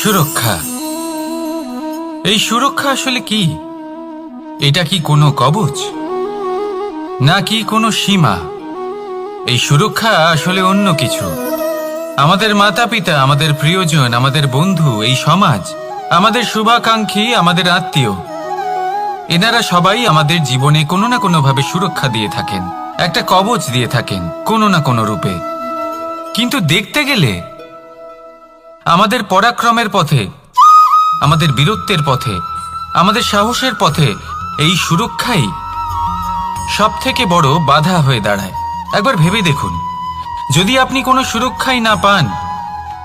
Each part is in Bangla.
সুরক্ষা। এই সুরক্ষা আসলে কি? এটা কি কোনো কবচ নাকি কোনো সীমা? এই সুরক্ষা আসলে অন্য কিছু। আমাদের মাতা পিতা, আমাদের প্রিয়জন, আমাদের বন্ধু, এই সমাজ, আমাদের শুভাকাঙ্ক্ষী, আমাদের আত্মীয়, এনারা সবাই আমাদের জীবনে কোনো না কোনোভাবে সুরক্ষা দিয়ে থাকেন, একটা কবচ দিয়ে থাকেন কোনো না কোনো রূপে। কিন্তু দেখতে গেলে আমাদের পরাক্রমের পথে, আমাদের বীরত্বের পথে, আমাদের সাহসের পথে এই সুরক্ষাই সবথেকে বড় বাধা হয়ে দাঁড়ায়। একবার ভেবে দেখুন, যদি আপনি কোনো সুরক্ষাই না পান,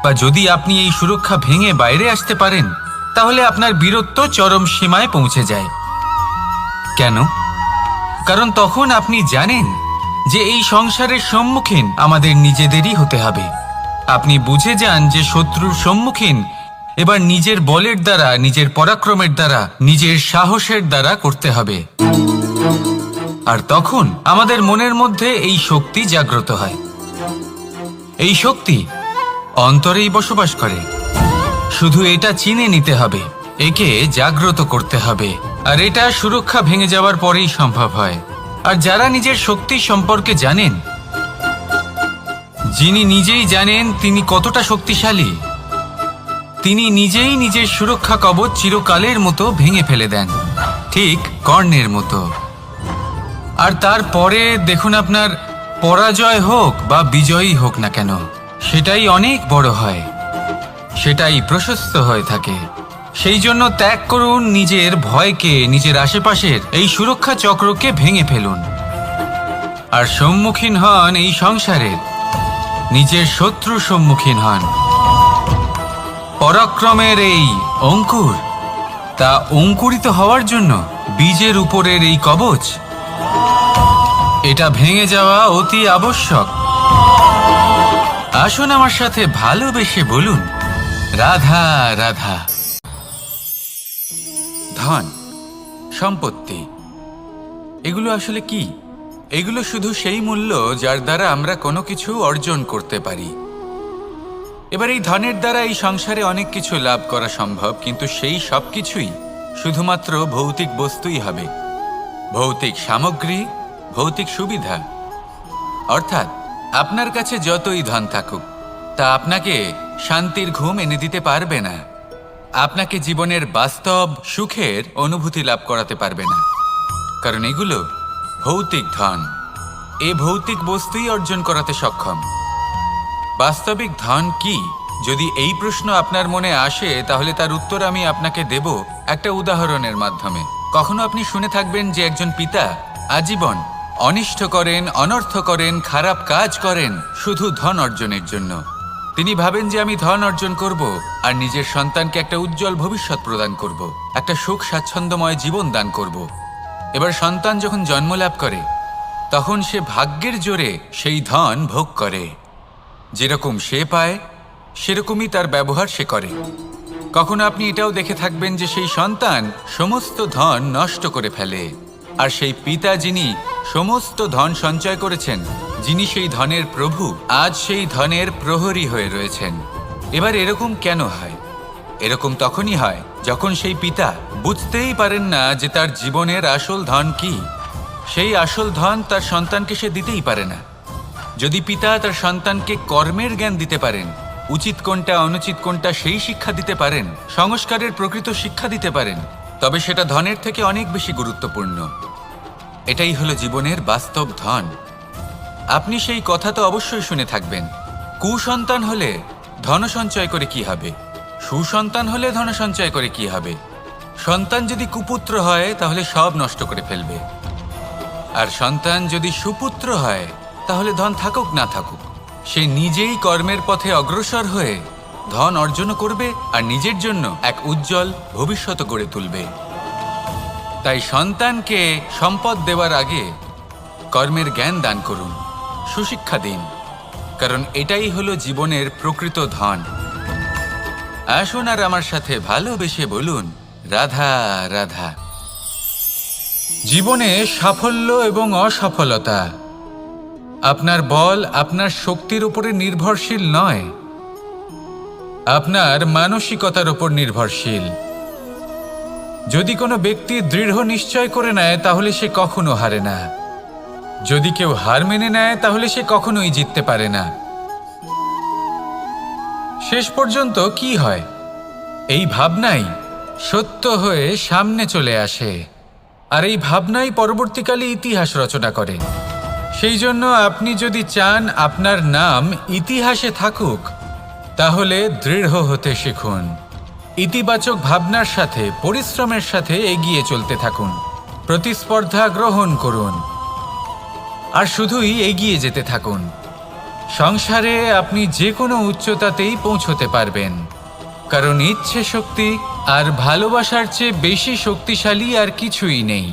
বা যদি আপনি এই সুরক্ষা ভেঙে বাইরে আসতে পারেন, তাহলে আপনার বীরত্ব চরম সীমায় পৌঁছে যায়। কেন? কারণ তখন আপনি জানেন যে এই সংসারের সম্মুখীন আমাদের নিজেদেরই হতে হবে। আপনি বুঝে যান যে শত্রুর সম্মুখীন এবার নিজের বলের দ্বারা, নিজের পরাক্রমের দ্বারা, নিজের সাহসের দ্বারা করতে হবে। আর তখন আমাদের মনের মধ্যে এই শক্তি জাগ্রত হয়। এই শক্তি অন্তরেই বসবাস করে। শুধু এটা চিনে নিতে হবে, একে জাগ্রত করতে হবে। আর এটা সুরক্ষা ভেঙে যাওয়ার পরেই সম্ভব হয়। আর যারা নিজের শক্তি সম্পর্কে জানেন, যিনি নিজেই জানেন তিনি কতটা শক্তিশালী, তিনি নিজেই নিজের সুরক্ষা কবচ চিরকালের মতো ভেঙে ফেলে দেন, ঠিক কর্ণের মতো। আর তারপরে দেখুন, আপনার পরাজয় হোক বা বিজয়ী হোক না কেন, সেটাই অনেক বড় হয়, সেটাই প্রশস্ত হয়ে থাকে। সেই জন্য ত্যাগ করুন নিজের ভয়কে, নিজের আশেপাশের এই সুরক্ষা চক্রকে ভেঙে ফেলুন, আর সম্মুখীন হন এই সংসারের নিজের শত্রুর সম্মুখীন হন। পরাক্রমের এই অঙ্কুর, তা অঙ্কুরিত হওয়ার জন্য বীজের উপরের এই কবচ, এটা ভেঙে যাওয়া অতি আবশ্যক। আসুন আমার সাথে ভালোবেসে বলুন, রাধা রাধা। ধন, সম্পত্তি, এগুলো আসলে কি? এগুলো শুধু সেই মূল্য যার দ্বারা আমরা কোনো কিছু অর্জন করতে পারি। এবার এই ধনের দ্বারা এই সংসারে অনেক কিছু লাভ করা সম্ভব, কিন্তু সেই সব কিছুই শুধুমাত্র ভৌতিক বস্তুই হবে, ভৌতিক সামগ্রী, ভৌতিক সুবিধা। অর্থাৎ আপনার কাছে যতই ধন থাকুক, তা আপনাকে শান্তির ঘুম এনে দিতে পারবে না, আপনাকে জীবনের বাস্তব সুখের অনুভূতি লাভ করাতে পারবে না, কারণ এগুলো ভৌতিক ধন। এ ভৌতিক বস্তুই অর্জন করাতে সক্ষম। বাস্তবিক ধন কি? যদি এই প্রশ্ন আপনার মনে আসে, তাহলে তার উত্তর আমি আপনাকে দেব একটা উদাহরণের মাধ্যমে। কখনো আপনি শুনে থাকবেন যে একজন পিতা আজীবন অনিষ্ট করেন, অনর্থ করেন, খারাপ কাজ করেন শুধু ধন অর্জনের জন্য। তিনি ভাবেন যে আমি ধন অর্জন করব আর নিজের সন্তানকে একটা উজ্জ্বল ভবিষ্যৎ প্রদান করব, একটা সুখ স্বাচ্ছন্দ্যময় জীবন দান করব। এবার সন্তান যখন জন্ম লাভ করে, তখন সে ভাগ্যের জোরে সেই ধন ভোগ করে। যেরকম সে পায় সেরকমই তার ব্যবহার সে করে। কখনো আপনি এটাও দেখে থাকবেন যে সেই সন্তান সমস্ত ধন নষ্ট করে ফেলে, আর সেই পিতা যিনি সমস্ত ধন সঞ্চয় করেছেন, যিনি সেই ধনের প্রভু, আজ সেই ধনের প্রহরী হয়ে রয়েছেন। এবার এরকম কেন হয়? এরকম তখনই হয় যখন সেই পিতা বুঝতেই পারেন না যে তার জীবনের আসল ধন কি। সেই আসল ধন তার সন্তানকে সে দিতেই পারে না। যদি পিতা তার সন্তানকে কর্মের জ্ঞান দিতে পারেন, উচিত কোনটা অনুচিত কোনটা সেই শিক্ষা দিতে পারেন, সংস্কারের প্রকৃত শিক্ষা দিতে পারেন, তবে সেটা ধনের থেকে অনেক বেশি গুরুত্বপূর্ণ। এটাই হলো জীবনের বাস্তব ধন। আপনি সেই কথা তো অবশ্যই শুনে থাকবেন, কুসন্তান হলে ধন সঞ্চয় করে কি হবে, সুসন্তান হলে ধন সঞ্চয় করে কি হবে। সন্তান যদি কুপুত্র হয় তাহলে সব নষ্ট করে ফেলবে, আর সন্তান যদি সুপুত্র হয় তাহলে ধন থাকুক না থাকুক, সে নিজেই কর্মের পথে অগ্রসর হয়ে ধন অর্জন করবে আর নিজের জন্য এক উজ্জ্বল ভবিষ্যৎ গড়ে তুলবে। তাই সন্তানকে সম্পদ দেওয়ার আগে কর্মের জ্ঞান দান করুন, সুশিক্ষা দিন, কারণ এটাই হলো জীবনের প্রকৃত ধন। আসুন আর আমার সাথে ভালোবেসে বলুন, রাধা রাধা। জীবনে সাফল্য এবং অসফলতা আপনার বল, আপনার শক্তির উপরে নির্ভরশীল নয়। আপনার মানসিকতার উপর নির্ভরশীল। যদি কোনো ব্যক্তি দৃঢ় নিশ্চয় করে নেয় তাহলে সে কখনো হারে না। যদি কেউ হার মেনে নেয় তাহলে সে কখনোই জিততে পারে না। শেষ পর্যন্ত কি হয়, এই ভাবনাই সত্য হয়ে সামনে চলে আসে, আর এই ভাবনাই পরবর্তীকালে ইতিহাস রচনা করে। সেই জন্য আপনি যদি চান আপনার নাম ইতিহাসে থাকুক, তাহলে দৃঢ় হতে শিখুন। ইতিবাচক ভাবনার সাথে পরিশ্রমের সাথে এগিয়ে চলতে থাকুন। প্রতিস্পর্ধা গ্রহণ করুন আর শুধুই এগিয়ে যেতে থাকুন। সংসারে আপনি যে কোনো উচ্চতাতেই পৌঁছতে পারবেন, কারণ ইচ্ছে শক্তি আর ভালোবাসার চেয়ে বেশি শক্তিশালী আর কিছুই নেই।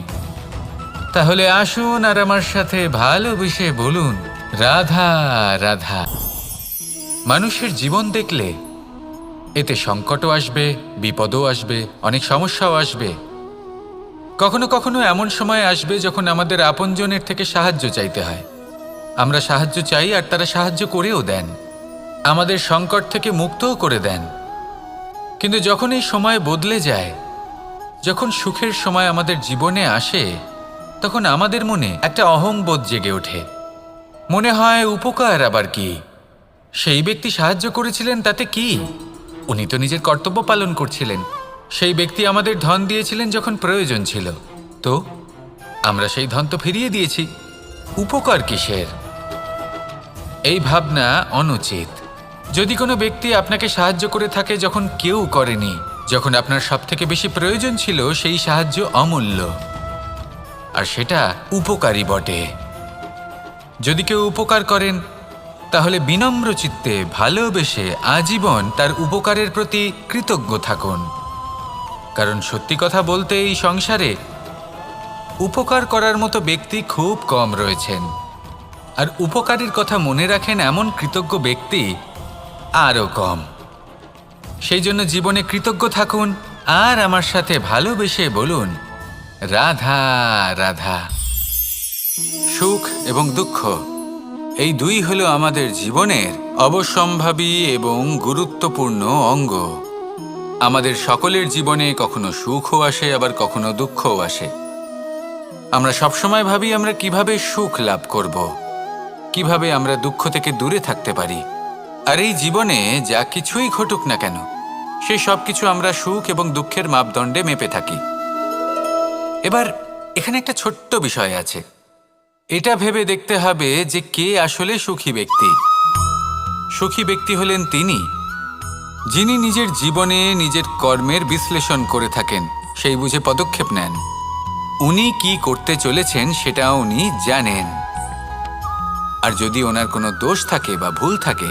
তাহলে আসুন আর আমার সাথে ভালোবেসে বলুন, রাধা রাধা। মানুষের জীবন দেখলে এতে সংকটও আসবে, বিপদও আসবে, অনেক সমস্যাও আসবে। কখনো কখনো এমন সময় আসবে যখন আমাদের আপনজনের থেকে সাহায্য চাইতে হয়। আমরা সাহায্য চাই আর তারা সাহায্য করেও দেন, আমাদের সংকট থেকে মুক্তও করে দেন। কিন্তু যখন এই সময় বদলে যায়, যখন সুখের সময় আমাদের জীবনে আসে, তখন আমাদের মনে একটা অহংবোধ জেগে ওঠে। মনে হয় উপকার আবার কি, সেই ব্যক্তি সাহায্য করেছিলেন তাতে কি, উনি তো নিজের কর্তব্য পালন করছিলেন। সেই ব্যক্তি আমাদের ধন দিয়েছিলেন যখন প্রয়োজন ছিল, তো আমরা সেই ধন তো ফিরিয়ে দিয়েছি, উপকার কিসের? এই ভাবনা অনুচিত। যদি কোনো ব্যক্তি আপনাকে সাহায্য করে থাকে যখন কেউ করেনি, যখন আপনার সবথেকে বেশি প্রয়োজন ছিল, সেই সাহায্য অমূল্য আর সেটা উপকারী বটে। যদি কেউ উপকার করেন তাহলে বিনম্র চিত্তে ভালোবেসে আজীবন তার উপকারের প্রতি কৃতজ্ঞ থাকুন। কারণ সত্যি কথা বলতে এই সংসারে উপকার করার মতো ব্যক্তি খুব কম রয়েছেন, আর উপকারীর কথা মনে রাখেন এমন কৃতজ্ঞ ব্যক্তি আরও কম। সেই জন্য জীবনে কৃতজ্ঞ থাকুন আর আমার সাথে ভালোবেসে বলুন, রাধা রাধা। সুখ এবং দুঃখ এই দুই হলো আমাদের জীবনের অবশ্যম্ভাবী এবং গুরুত্বপূর্ণ অঙ্গ। আমাদের সকলের জীবনে কখনো সুখও আসে, আবার কখনো দুঃখও আসে। আমরা সবসময় ভাবি আমরা কিভাবে সুখ লাভ করব, কিভাবে আমরা দুঃখ থেকে দূরে থাকতে পারি। আর এই জীবনে যা কিছুই ঘটুক না কেন, সেই সব কিছু আমরা সুখ এবং দুঃখের মাপদণ্ডে মেপে থাকি। এবার এখানে একটা ছোট্ট বিষয় আছে, এটা ভেবে দেখতে হবে যে কে আসলে সুখী ব্যক্তি। সুখী ব্যক্তি হলেন তিনি, যিনি নিজের জীবনে নিজের কর্মের বিশ্লেষণ করে থাকেন, সেই বুঝে পদক্ষেপ নেন। উনি কি করতে চলেছেন সেটা উনি জানেন, আর যদি ওনার কোনো দোষ থাকে বা ভুল থাকে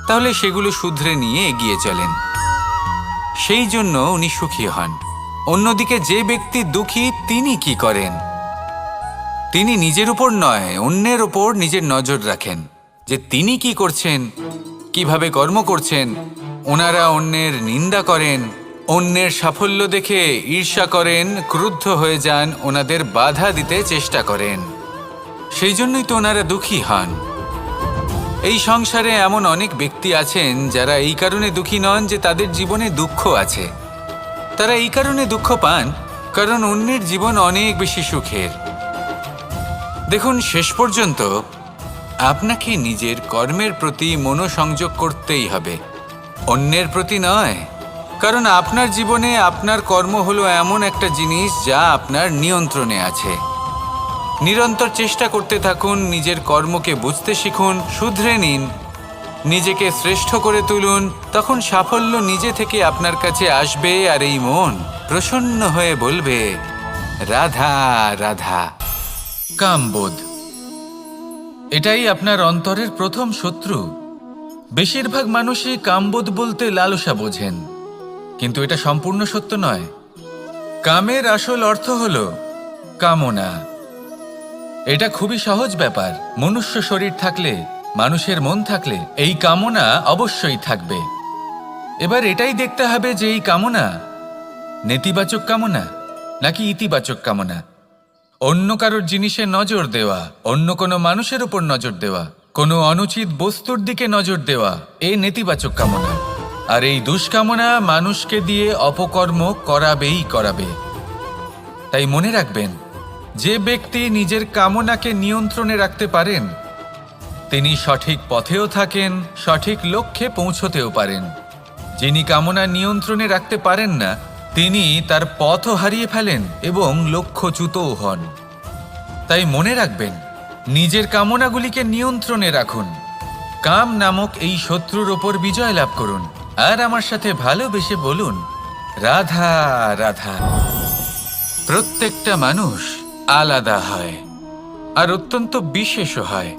তাহলে সেগুলো শুধরে নিয়ে এগিয়ে চলেন। সেই জন্য উনি সুখী হন। অন্যদিকে যে ব্যক্তি দুঃখী, তিনি কি করেন? তিনি নিজের উপর নয়, অন্যের উপর নিজের নজর রাখেন, যে তিনি কি করছেন, কিভাবে কর্ম করছেন। ওনারা অন্যের নিন্দা করেন, অন্যের সাফল্য দেখে ঈর্ষা করেন, ক্রুদ্ধ হয়ে যান, ওনাদের বাধা দিতে চেষ্টা করেন। সেই জন্যই তো ওনারা দুঃখী হন। এই সংসারে এমন অনেক ব্যক্তি আছেন যারা এই কারণে দুঃখী নন যে তাদের জীবনে দুঃখ আছে। তারা এই কারণে দুঃখ পান কারণ অন্যের জীবন অনেক বেশি সুখের। দেখুন, শেষ পর্যন্ত আপনাকে নিজের কর্মের প্রতি মনোসংযোগ করতেই হবে, অন্যের প্রতি নয়। কারণ আপনার জীবনে আপনার কর্ম হলো এমন একটা জিনিস যা আপনার নিয়ন্ত্রণে আছে। নিরন্তর চেষ্টা করতে থাকুন, নিজের কর্মকে বুঝতে শিখুন, শুধরে নিন, নিজেকে শ্রেষ্ঠ করে তুলুন। তখন সাফল্য নিজে থেকে আপনার কাছে আসবে, আর এই মন প্রসন্ন হয়ে বলবে, রাধা রাধা। কামবোধ, এটাই আপনার অন্তরের প্রথম শত্রু। বেশিরভাগ মানুষই কামবোধ বলতে লালসা বোঝেন, কিন্তু এটা সম্পূর্ণ সত্য নয়। কামের আসল অর্থ হলো কামনা। এটা খুবই সহজ ব্যাপার। মনুষ্য শরীর থাকলে, মানুষের মন থাকলে এই কামনা অবশ্যই থাকবে। এবার এটাই দেখতে হবে যে এই কামনা নেতিবাচক কামনা নাকি ইতিবাচক কামনা। অন্য কারোর জিনিসে নজর দেওয়া, অন্য কোনো মানুষের উপর নজর দেওয়া, কোনো অনুচিত বস্তুর দিকে নজর দেওয়া, এ নেতিবাচক কামনা। আর এই দুষ্কামনা মানুষকে দিয়ে অপকর্ম করাবেই করাবে। তাই মনে রাখবেন, যে ব্যক্তি নিজের কামনাকে নিয়ন্ত্রণে রাখতে পারেন তিনি সঠিক পথেও থাকেন, সঠিক লক্ষ্যে পৌঁছতেও পারেন। যিনি কামনা নিয়ন্ত্রণে রাখতে পারেন না তিনি তার পথও হারিয়ে ফেলেন এবং লক্ষ্যচ্যুতও হন। তাই মনে রাখবেন, নিজের কামনাগুলিকে নিয়ন্ত্রণে রাখুন। কাম নামক এই শত্রুর ওপর বিজয় লাভ করুন আর আমার সাথে ভালোবেসে বলুন, রাধা রাধা। প্রত্যেকটা মানুষ আলাদা হয় আর অত্যন্ত বিশেষও হয়।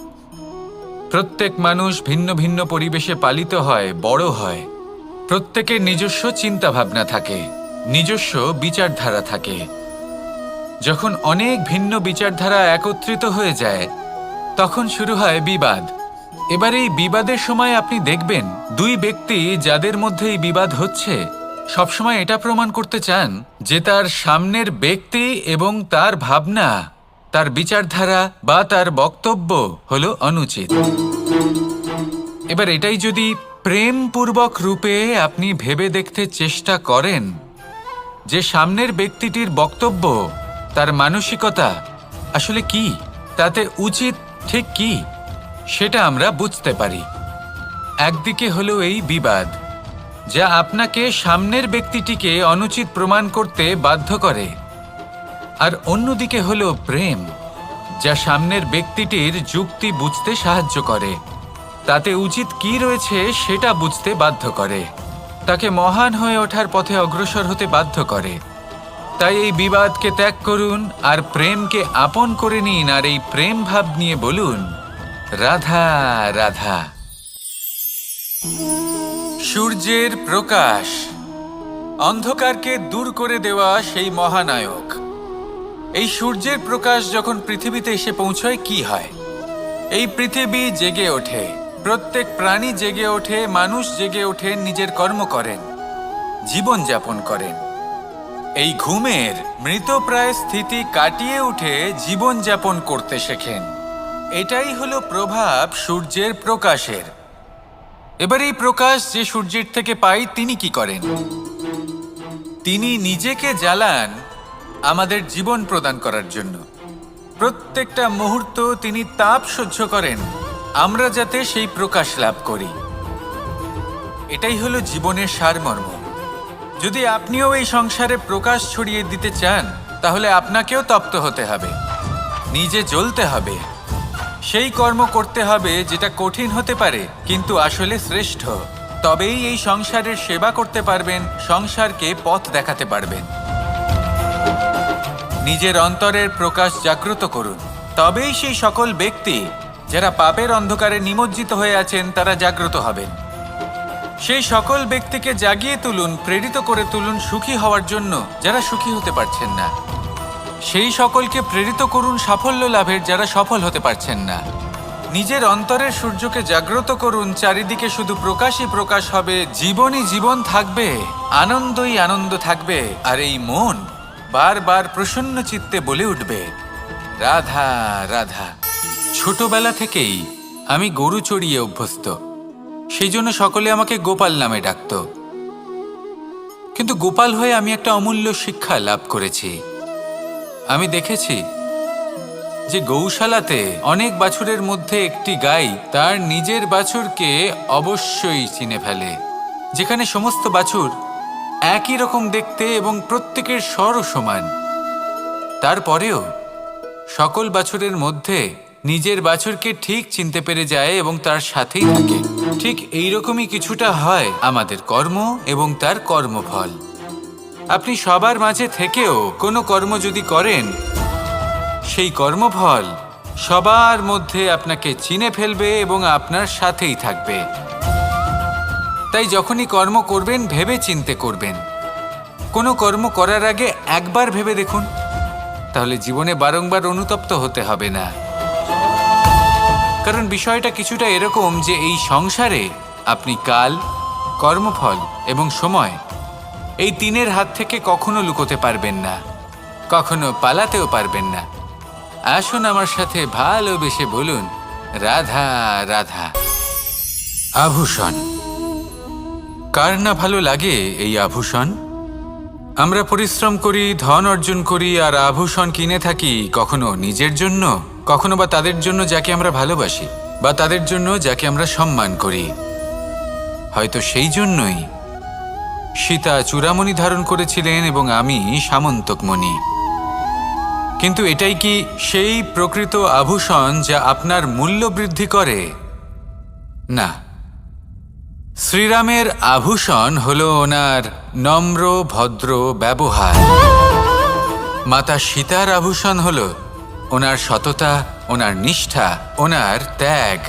প্রত্যেক মানুষ ভিন্ন ভিন্ন পরিবেশে পালিত হয়, বড় হয়। প্রত্যেকের নিজস্ব চিন্তাভাবনা থাকে, নিজস্ব বিচারধারা থাকে। যখন অনেক ভিন্ন বিচারধারা একত্রিত হয়ে যায় তখন শুরু হয় বিবাদ। এবার এই বিবাদের সময় আপনি দেখবেন, দুই ব্যক্তি যাদের মধ্যে এই বিবাদ হচ্ছে সবসময় এটা প্রমাণ করতে চান যে তার সামনের ব্যক্তি এবং তার ভাবনা, তার বিচারধারা বা তার বক্তব্য হলো অনুচিত। এবার এটাই যদি প্রেমপূর্বক রূপে আপনি ভেবে দেখতে চেষ্টা করেন যে সামনের ব্যক্তিটির বক্তব্য, তার মানসিকতা আসলে কি, তাতে উচিত ঠিক কি, সেটা আমরা বুঝতে পারি। একদিকে হলো এই বিবাদ যা আপনাকে সামনের ব্যক্তিটিকে অনুচিত প্রমাণ করতে বাধ্য করে, আর অন্যদিকে হলো প্রেম যা সামনের ব্যক্তিটির যুক্তি বুঝতে সাহায্য করে, তাতে উচিত কি রয়েছে সেটা বুঝতে বাধ্য করে, তাকে মহান হয়ে ওঠার পথে অগ্রসর হতে বাধ্য করে। তাই এই বিবাদকে ত্যাগ করুন আর প্রেমকে আপন করে নিন, আর এই প্রেম ভাব নিয়ে বলুন, রাধা রাধা। সূর্যের প্রকাশ, অন্ধকারকে দূর করে দেওয়া সেই মহানায়ক। এই সূর্যের প্রকাশ যখন পৃথিবীতে এসে পৌঁছয় কি হয়? এই পৃথিবী জেগে ওঠে, প্রত্যেক প্রাণী জেগে ওঠে, মানুষ জেগে ওঠে, নিজের কর্ম করেন, জীবন যাপন করেন। এই ঘুমের মৃতপ্রায় স্থিতি কাটিয়ে উঠে জীবন যাপন করতে শেখেন। এটাই হলো প্রভাব সূর্যের প্রকাশের। এবার এই প্রকাশ যে সূর্যের থেকে পাই তিনি কি করেন? তিনি নিজেকে জ্বালান আমাদের জীবন প্রদান করার জন্য। প্রত্যেকটা মুহূর্ত তিনি তাপ সহ্য করেন আমরা যাতে সেই প্রকাশ লাভ করি। এটাই হলো জীবনের সারমর্ম। যদি আপনিও এই সংসারে প্রকাশ ছড়িয়ে দিতে চান তাহলে আপনাকেও তপ্ত হতে হবে, নিজে জ্বলতে হবে, সেই কর্ম করতে হবে যেটা কঠিন হতে পারে কিন্তু আসলে শ্রেষ্ঠ। তবেই এই সংসারের সেবা করতে পারবেন, সংসারকে পথ দেখাতে পারবেন। নিজের অন্তরের প্রকাশ জাগ্রত করুন, তবেই সেই সকল ব্যক্তি যারা পাপের অন্ধকারে নিমজ্জিত হয়ে আছেন তারা জাগ্রত হবেন। সেই সকল ব্যক্তিকে জাগিয়ে তুলুন, প্রেরিত করে তুলুন সুখী হওয়ার জন্য যারা সুখী হতে পারছেন না। সেই সকলকে প্রেরিত করুন সাফল্য লাভের যারা সফল হতে পারছেন না। নিজের অন্তরের সূর্যকে জাগ্রত করুন, চারিদিকে শুধু প্রকাশই প্রকাশ হবে, জীবনই জীবন থাকবে, আনন্দই আনন্দ থাকবে, আর এই মন বারবার প্রসন্ন চিত্তে বলে উঠবে, রাধা রাধা। ছোটবেলা থেকেই আমি গরু চড়িয়ে অভ্যস্ত, সেই জন্য সকলে আমাকে গোপাল নামে ডাকত। কিন্তু গোপাল হয়ে আমি একটা অমূল্য শিক্ষা লাভ করেছি। আমি দেখেছি যে গৌশালাতে অনেক বাছুরের মধ্যে একটি গাই তার নিজের বাছুরকে অবশ্যই চিনে ফেলে। যেখানে সমস্ত বাছুর একই রকম দেখতে এবং প্রত্যেকের স্বরও সমান, তারপরেও সকল বাছুরের মধ্যে নিজের বাছুরকে ঠিক চিনতে পেরে যায় এবং তার সাথেই থাকে। ঠিক এইরকমই কিছুটা হয় আমাদের কর্ম এবং তার কর্মফল। আপনি সবার মাঝে থেকেও কোনো কর্ম যদি করেন, সেই কর্মফল সবার মধ্যে আপনাকে চিনে ফেলবে এবং আপনার সাথেই থাকবে। তাই যখনই কর্ম করবেন ভেবে চিন্তে করবেন। কোনো কর্ম করার আগে একবার ভেবে দেখুন, তাহলে জীবনে বারংবার অনুতপ্ত হতে হবে না। কারণ বিষয়টা কিছুটা এরকম যে এই সংসারে আপনি কাল, কর্মফল এবং সময় এই তিনের হাত থেকে কখনো লুকোতে পারবেন না, কখনো পালাতেও পারবেন না। আসুন আমার সাথে ভালোবেসে বলুন, রাধা রাধা। আভূষণ, কার না ভালো লাগে এই আভূষণ? আমরা পরিশ্রম করি, ধন অর্জন করি আর আভূষণ কিনে থাকি, কখনো নিজের জন্য, কখনো বা তাদের জন্য যাকে আমরা ভালোবাসি, বা তাদের জন্য যাকে আমরা সম্মান করি। হয়তো সেই জন্যই সীতা চূড়ামণি ধারণ করেছিলেন এবং আমি সামন্তকমণি। কিন্তু এটাই কি সেই প্রকৃত আভূষণ যা আপনার মূল্য বৃদ্ধি করে? না। শ্রীরামের আভূষণ হল ওনার নম্র ভদ্র ব্যবহার। মাতা সীতার আভূষণ হল ওনার সততা, ওনার নিষ্ঠা, ওনার ত্যাগ।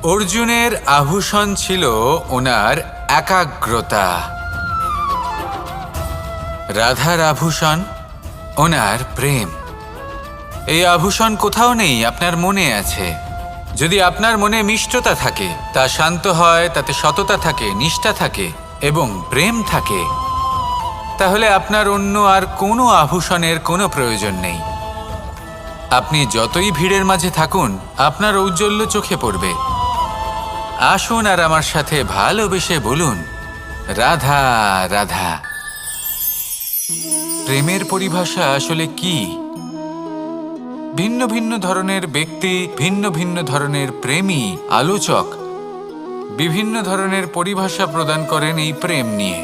অর্জুনের আভূষণ ছিল ওনার একাগ্রতা। রাধার আভূষণ ওনার প্রেম। এই আভূষণ কোথাও নেই, আপনার মনে আছে। যদি আপনার মনে মিষ্টতা থাকে, তা শান্ত হয়, তাতে সততা থাকে, নিষ্ঠা থাকে এবং প্রেম থাকে, তাহলে আপনার অন্য আর কোনো আভূষণের কোনো প্রয়োজন নেই। আপনি যতই ভিড়ের মাঝে থাকুন, আপনার ঔজ্জ্বল্য চোখে পড়বে। আসুন আর আমার সাথে ভালোবেসে বলুন, রাধা রাধা। প্রেমের পরিভাষা আসলে কি? ভিন্ন ভিন্ন ধরনের ব্যক্তি, ভিন্ন ভিন্ন ধরনের প্রেমী, আলোচক বিভিন্ন ধরনের পরিভাষা প্রদান করেন এই প্রেম নিয়ে।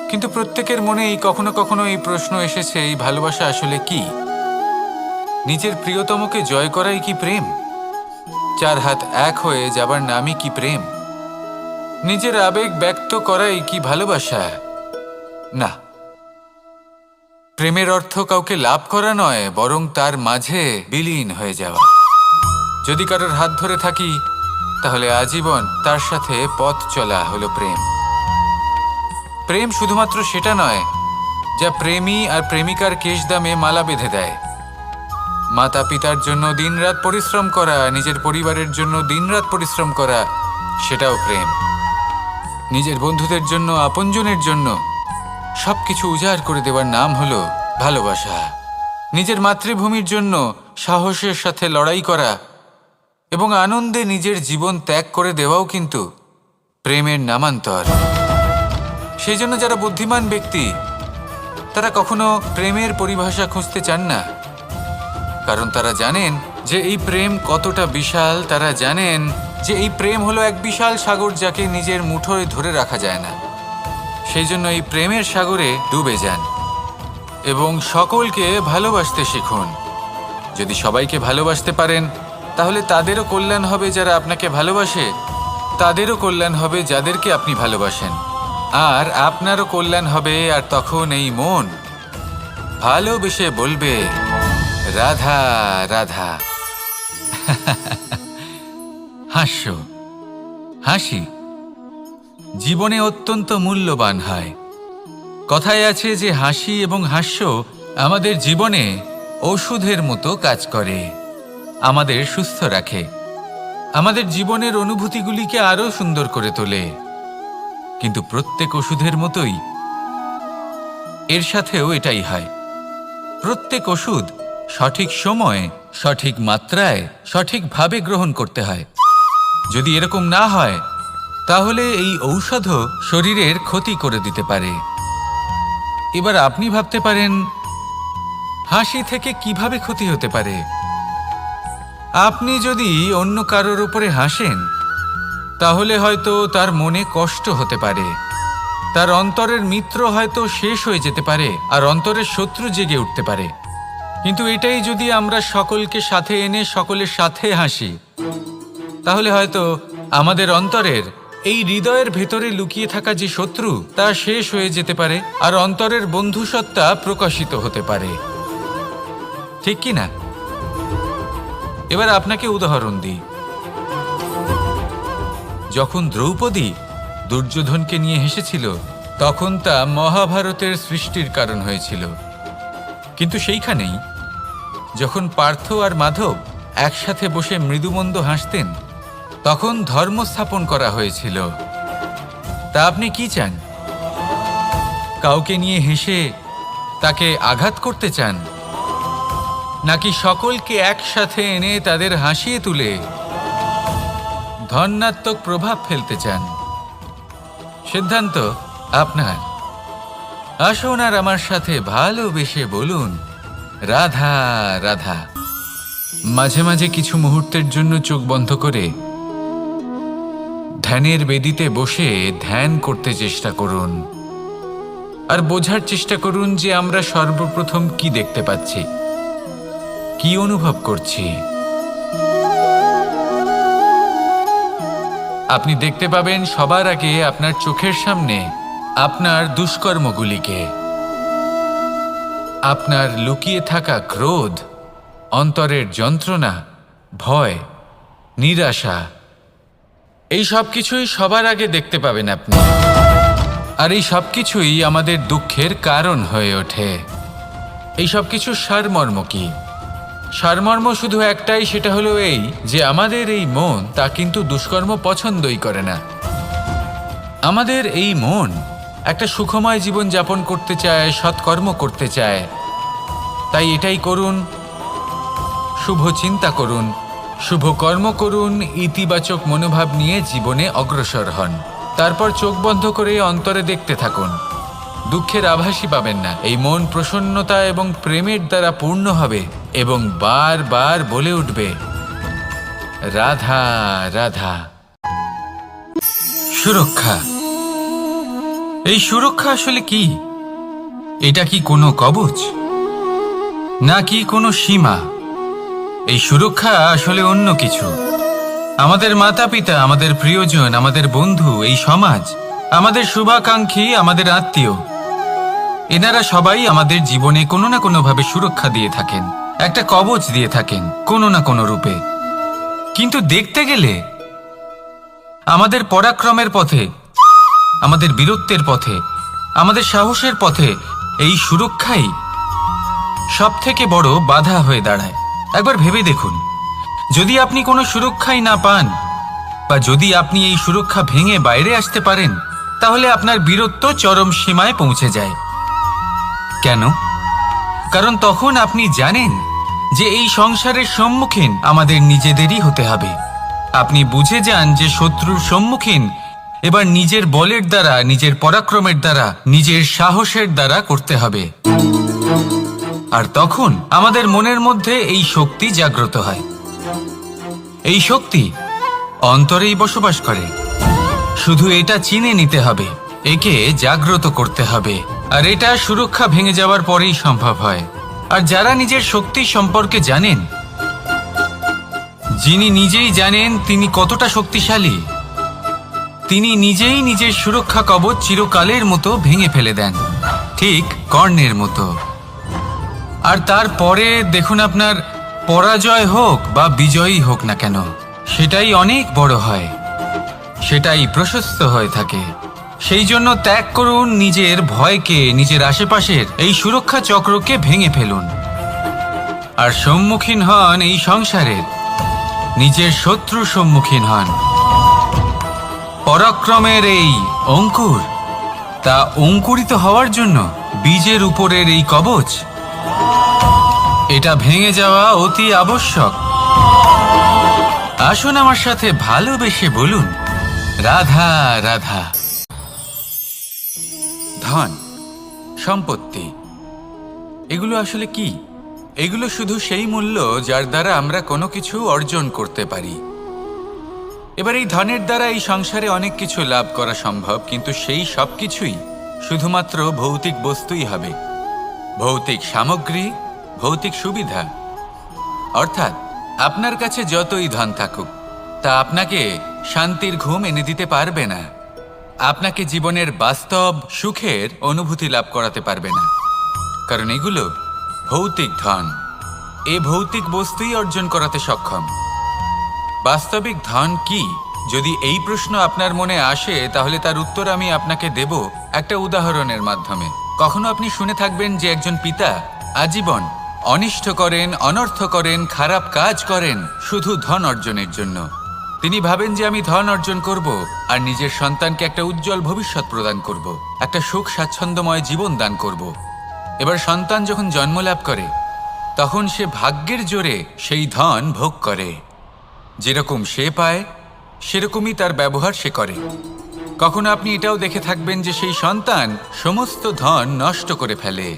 কিন্তু প্রত্যেকের মনেই কখনো কখনো এই প্রশ্ন এসেছে, এই ভালোবাসা আসলে কি? নিজের প্রিয়তমকে জয় করাই কি প্রেম? চার হাত এক হয়ে যাবার নামই কি প্রেম? নিজের আবেগ ব্যক্ত করাই কি ভালোবাসা? না। প্রেমের অর্থ কাউকে লাভ করা নয়, বরং তার মাঝে বিলীন হয়ে যাওয়া। যদি কারোর হাত ধরে থাকি, তাহলে আজীবন তার সাথে পথ চলা হলো প্রেম। প্রেম শুধুমাত্র সেটা নয় যা প্রেমী আর প্রেমিকার কেশদামে মালা বেঁধে দেয়। মাতা পিতার জন্য দিনরাত পরিশ্রম করা, নিজের পরিবারের জন্য দিনরাত পরিশ্রম করা, সেটাও প্রেম। নিজের বন্ধুদের জন্য, আপনজনের জন্য সবকিছু উজাড় করে দেওয়ার নাম হলো ভালোবাসা। নিজের মাতৃভূমির জন্য সাহসের সাথে লড়াই করা এবং আনন্দে নিজের জীবন ত্যাগ করে দেওয়াও কিন্তু প্রেমের নামান্তর। সেই জন্য যারা বুদ্ধিমান ব্যক্তি, তারা কখনো প্রেমের পরিভাষা খুঁজতে চান না, কারণ তারা জানেন যে এই প্রেম কতটা বিশাল। তারা জানেন যে এই প্রেম হলো এক বিশাল সাগর, যাকে নিজের মুঠোয় ধরে রাখা যায় না। সেই জন্য এই প্রেমের সাগরে ডুবে যান এবং সকলকে ভালোবাসতে শিখুন। যদি সবাইকে ভালোবাসতে পারেন, তাহলে তাদেরও কল্যাণ হবে যারা আপনাকে ভালোবাসে, তাদেরও কল্যাণ হবে যাদেরকে আপনি ভালোবাসেন, আর আপনারও কল্যাণ হবে। আর তখন এই মন ভালোবেসে বলবে, রাধা রাধা। হাস্য, হাসি জীবনে অত্যন্ত মূল্যবান হয়। কথায় আছে যে হাসি এবং হাস্য আমাদের জীবনে ওষুধের মতো কাজ করে, আমাদের সুস্থ রাখে, আমাদের জীবনের অনুভূতিগুলিকে আরো সুন্দর করে তোলে। কিন্তু প্রত্যেক ওষুধের মতোই এর সাথেও এটাই হয়। প্রত্যেক ওষুধ সঠিক সময়ে, সঠিক মাত্রায়, সঠিকভাবে গ্রহণ করতে হয়। যদি এরকম না হয়, তাহলে এই ঔষধও শরীরের ক্ষতি করে দিতে পারে। এবার আপনি ভাবতে পারেন, হাসি থেকে কিভাবে ক্ষতি হতে পারে? আপনি যদি অন্য কারোর উপরে হাসেন, তাহলে হয়তো তার মনে কষ্ট হতে পারে, তার অন্তরের মিত্র হয়তো শেষ হয়ে যেতে পারে, আর অন্তরের শত্রু জেগে উঠতে পারে। কিন্তু এটাই যদি আমরা সকলকে সাথে এনে সকলের সাথে হাসি, তাহলে হয়তো আমাদের অন্তরের, এই হৃদয়ের ভেতরে লুকিয়ে থাকা যে শত্রু, তা শেষ হয়ে যেতে পারে, আর অন্তরের বন্ধুসত্তা প্রকাশিত হতে পারে। ঠিক কি না? এবার আপনাকে উদাহরণ দিই। যখন দ্রৌপদী দুর্যোধনকে নিয়ে হেসেছিল, তখন তা মহাভারতের সৃষ্টির কারণ হয়েছিল। কিন্তু সেইখানেই যখন পার্থ আর মাধব একসাথে বসে মৃদুমন্দ হাসতেন, তখন ধর্ম স্থাপন করা হয়েছিল। তা আপনি কি চান? কাউকে নিয়ে হেসে তাকে আঘাত করতে চান, নাকি সকলকে একসাথে এনে তাদের হাসিয়ে তুলে ধনাত্মক প্রভাব ফেলতে চান? সিদ্ধান্ত আপনার। আসুন আর আমার সাথে ভালোবেসে বলুন রাধা রাধা। মাঝে মাঝে কিছু মুহূর্তের জন্য চোখ বন্ধ করে ধ্যানের বেদিতে বসে ধ্যান করতে চেষ্টা করুন আর বোঝার চেষ্টা করুন যে আমরা সর্বপ্রথম কি দেখতে পাচ্ছি, কি অনুভব করছি। আপনি দেখতে পাবেন সবার আগে আপনার চোখের সামনে আপনার দুষ্কর্মগুলিকে, আপনার লুকিয়ে থাকা ক্রোধ, অন্তরের যন্ত্রণা, ভয়, নিরাশা, এই সব কিছুই সবার আগে দেখতে পাবেন আপনি। আর এই সব কিছুই আমাদের দুঃখের কারণ হয়ে ওঠে। এই সব কিছুর সারমর্ম কি? সারমর্ম শুধু একটাই, সেটা হলো এই যে আমাদের এই মন তা কিন্তু দুষ্কর্ম পছন্দই করে না। আমাদের এই মন একটা সুখময় জীবন যাপন করতে চায়, সৎকর্ম করতে চায়। তাই এটাই করুন, শুভ চিন্তা করুন, শুভ কর্ম করুন, ইতিবাচক মনোভাব নিয়ে জীবনে অগ্রসর হন। তারপর চোখ বন্ধ করে অন্তরে দেখতে থাকুন। দুঃখের আভাসই পাবেন না। এই মন প্রসন্নতা এবং প্রেমের দ্বারা পূর্ণ হবে এবং বারবার বলে উঠবে রাধা রাধা। সুরক্ষা। এই সুরক্ষা আসলে কি? এটা কি কোনো কবচ নাকি কোনো সীমা? এই সুরক্ষা আসলে অন্য কিছু। আমাদের মাতা পিতা, আমাদের প্রিয়জন, আমাদের বন্ধু, এই সমাজ, আমাদের শুভাকাঙ্ক্ষী, আমাদের আত্মীয়, এনারা সবাই আমাদের জীবনে কোনো না কোনোভাবে সুরক্ষা দিয়ে থাকেন, একটা কবচ দিয়ে থাকেন কোনো না কোনো রূপে। কিন্তু দেখতে গেলে আমাদের পরাক্রমের পথে, আমাদের বীরত্বের পথে, আমাদের সাহসের পথে এই সুরক্ষাই সবথেকে বড় বাধা হয়ে দাঁড়ায়। একবার ভেবে দেখুন, যদি আপনি কোনো সুরক্ষাই না পান বা যদি আপনি এই সুরক্ষা ভেঙে বাইরে আসতে পারেন, তাহলে আপনার বীরত্ব চরম সীমায় পৌঁছে যায়। কেন? কারণ তখন আপনি জানেন যে এই সংসারের সম্মুখীন আমাদের নিজেদেরই হতে হবে। আপনি বুঝে যান যে শত্রুর সম্মুখীন এবার নিজের বলের দ্বারা, নিজের পরাক্রমের দ্বারা, নিজের সাহসের দ্বারা করতে হবে। আর তখন আমাদের মনের মধ্যে এই শক্তি জাগ্রত হয়। এই শক্তি অন্তরেই বসবাস করে। শুধু এটা চিনে নিতে হবে, একে জাগ্রত করতে হবে। আর এটা সুরক্ষা ভেঙে যাওয়ার পরেই সম্ভব হয়। আর যারা নিজের শক্তি সম্পর্কে জানেন, যিনি নিজেই জানেন তিনি কতটা শক্তিশালী, তিনি নিজেই নিজের সুরক্ষা কবচ চিরকালের মতো ভেঙে ফেলে দেন, ঠিক কর্ণের মতো। আর তারপরে দেখুন, আপনার পরাজয় হোক বা বিজয়ী হোক না কেন, সেটাই অনেক বড় হয়, সেটাই প্রশস্ত হয়ে থাকে। সেই জন্য ত্যাগ করুন নিজের ভয়কে, নিজের আশেপাশের এই সুরক্ষা চক্রকে ভেঙে ফেলুন আর সম্মুখীন হন এই সংসারের নিজের শত্রুর সম্মুখীন হন। পরাক্রমের এই অঙ্কুর, তা অঙ্কুরিত হওয়ার জন্য বীজের উপরের এই কবচ, এটা ভেঙে যাওয়া অতি আবশ্যক। আসুন আমার সাথে ভালোবেসে বলুন রাধা রাধা। ধন, সম্পত্তি, এগুলো আসলে কি? এগুলো শুধু সেই মূল্য যার দ্বারা আমরা কোনো কিছু অর্জন করতে পারি। এবার এই ধনের দ্বারা এই সংসারে অনেক কিছু লাভ করা সম্ভব, কিন্তু সেই সব কিছুই শুধুমাত্র ভৌতিক বস্তুই হবে, ভৌতিক সামগ্রী, ভৌতিক সুবিধা। অর্থাৎ আপনার কাছে যতই ধন থাকুক, তা আপনাকে শান্তির ঘুম এনে দিতে পারবে না, আপনাকে জীবনের বাস্তব সুখের অনুভূতি লাভ করাতে পারবে না। কারণ এগুলো ভৌতিক ধন, এ ভৌতিক বস্তুই অর্জন করাতে সক্ষম। বাস্তবিক ধন কি? যদি এই প্রশ্ন আপনার মনে আসে, তাহলে তার উত্তর আমি আপনাকে দেব একটা উদাহরণের মাধ্যমে। কখনো আপনি শুনে থাকবেন যে একজন পিতা আজীবন অনিষ্ট করেন, অনর্থ করেন, খারাপ কাজ করেন শুধু ধন অর্জনের জন্য। তিনি ভাবেন যে আমি ধন অর্জন করব আর নিজের সন্তানকে একটা উজ্জ্বল ভবিষ্যৎ প্রদান করব, একটা সুখ স্বাচ্ছন্দ্যময় জীবন দান করব। এবার সন্তান যখন জন্ম লাভ করে, তখন সে ভাগ্যের জোরে সেই ধন ভোগ করে। যেরকম সে পায় সেরকমই তার ব্যবহার সে করে। কখনো আপনি এটাও দেখে থাকবেন যে সেই সন্তান সমস্ত ধন নষ্ট করে ফেলে,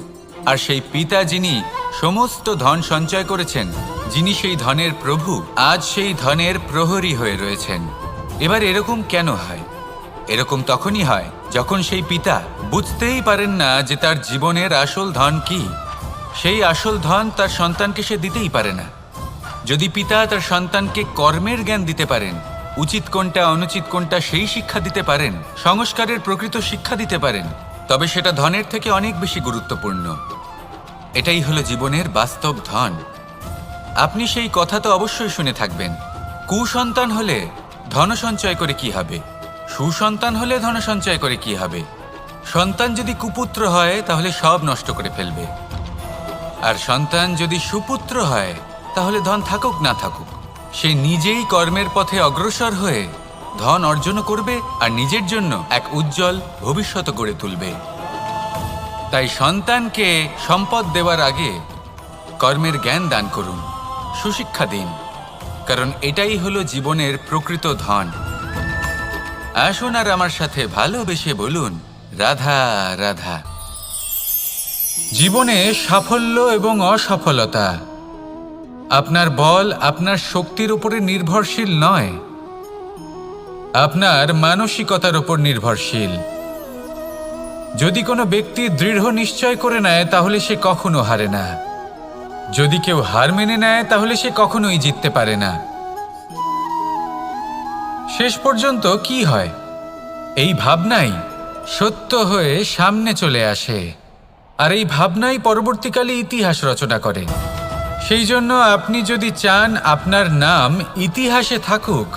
আর সেই পিতা যিনি সমস্ত ধন সঞ্চয় করেছেন, যিনি সেই ধনের প্রভু, আজ সেই ধনের প্রহরী হয়ে রয়েছেন। এবার এরকম কেন হয়? এরকম তখনই হয় যখন সেই পিতা বুঝতেই পারেন না যে তার জীবনের আসল ধন কি। সেই আসল ধন তার সন্তানকে সে দিতেই পারে না। যদি পিতা তার সন্তানকে কর্মের জ্ঞান দিতে পারেন, উচিত কোনটা অনুচিত কোনটা সেই শিক্ষা দিতে পারেন, সংস্কারের প্রকৃত শিক্ষা দিতে পারেন, তবে সেটা ধনের থেকে অনেক বেশি গুরুত্বপূর্ণ। এটাই হলো জীবনের বাস্তব ধন। আপনি সেই কথা তো অবশ্যই শুনে থাকবেন, কুসন্তান হলে ধন সঞ্চয় করে কি হবে, সুসন্তান হলে ধন সঞ্চয় করে কি হবে। সন্তান যদি কুপুত্র হয় তাহলে সব নষ্ট করে ফেলবে, আর সন্তান যদি সুপুত্র হয় তাহলে ধন থাকুক না থাকুক সে নিজেই কর্মের পথে অগ্রসর হয়ে ধন অর্জন করবে আর নিজের জন্য এক উজ্জ্বল ভবিষ্যৎ গড়ে তুলবে। তাই সন্তানকে সম্পদ দেওয়ার আগে কর্মের জ্ঞান দান করুন, সুশিক্ষা দিন, কারণ এটাই হলো জীবনের প্রকৃত ধন। আসুন আর আমার সাথে ভালোবেসে বলুন, রাধা রাধা। জীবনে সাফল্য এবং অসফলতা আপনার বল, আপনার শক্তির উপরে নির্ভরশীল নয়, আপনার মানসিকতার উপর নির্ভরশীল। যদি কোনো ব্যক্তি দৃঢ় নিশ্চয় করে নেয় তাহলে সে কখনো হারে না। যদি কেউ হার মেনে নেয় তাহলে সে কখনোই জিততে পারে না। শেষ পর্যন্ত কি হয়? এই ভাবনাই সত্য হয়ে সামনে চলে আসে, আর এই ভাবনাই পরবর্তীকালে ইতিহাস রচনা করে। সেই জন্য আপনি যদি চান আপনার নাম ইতিহাসে থাকুক,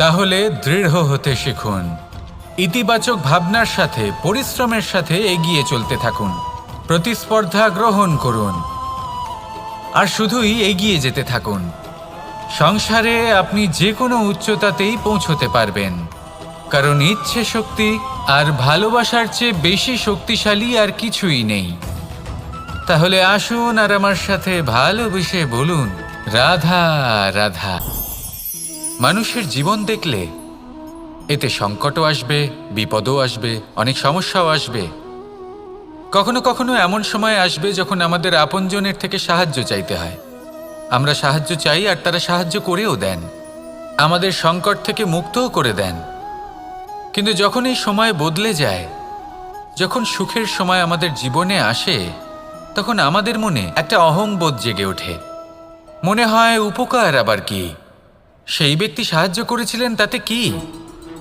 তাহলে দৃঢ় হতে শিখুন। ইতিবাচক ভাবনার সাথে, পরিশ্রমের সাথে এগিয়ে চলতে থাকুন। প্রতিস্পর্ধা গ্রহণ করুন আর শুধুই এগিয়ে যেতে থাকুন। সংসারে আপনি যে কোনো উচ্চতাতেই পৌঁছতে পারবেন, কারণ ইচ্ছে শক্তি আর ভালোবাসার চেয়ে বেশি শক্তিশালী আর কিছুই নেই। তাহলে আসুন আর আমার সাথে ভালোবেসে বলুন, রাধা রাধা। মানুষের জীবন দেখলে এতে সংকটও আসবে, বিপদও আসবে, অনেক সমস্যাও আসবে। কখনো কখনো এমন সময় আসবে যখন আমাদের আপনজনের থেকে সাহায্য চাইতে হয়। আমরা সাহায্য চাই আর তারা সাহায্য করেও দেন, আমাদের সংকট থেকে মুক্তও করে দেন। কিন্তু যখন এই সময় বদলে যায়, যখন সুখের সময় আমাদের জীবনে আসে, তখন আমাদের মনে একটা অহংবোধ জেগে ওঠে। মনে হয় উপকার আবার কি, সেই ব্যক্তি সাহায্য করেছিলেন তাতে কি,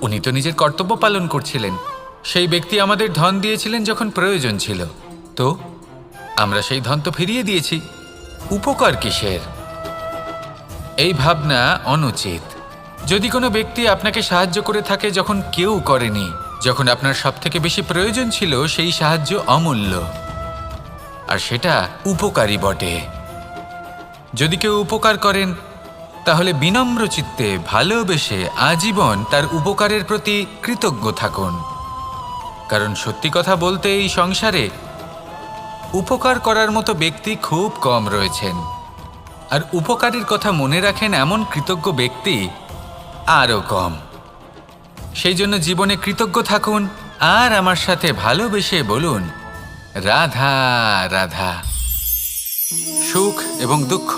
উনি তো নিজের কর্তব্য পালন করছিলেন। সেই ব্যক্তি আমাদের ধন দিয়েছিলেন যখন প্রয়োজন ছিল, তো আমরা সেই ধন তো ফিরিয়ে দিয়েছি, উপকার কিসের? এই ভাবনা অনুচিত। যদি কোনো ব্যক্তি আপনাকে সাহায্য করে থাকে যখন কেউ করেনি, যখন আপনার সবথেকে বেশি প্রয়োজন ছিল, সেই সাহায্য অমূল্য, আর সেটা উপকারী বটে। যদি কেউ উপকার করেন তাহলে বিনম্র চিত্তে ভালোবেসে আজীবন তার উপকারের প্রতি কৃতজ্ঞ থাকুন। কারণ সত্যি কথা বলতে এই সংসারে উপকার করার মতো ব্যক্তি খুব কম রয়েছেন, আর উপকারীর কথা মনে রাখেন এমন কৃতজ্ঞ ব্যক্তি আরও কম। সেই জন্য জীবনে কৃতজ্ঞ থাকুন আর আমার সাথে ভালোবেসে বলুন, রাধা রাধা। সুখ এবং দুঃখ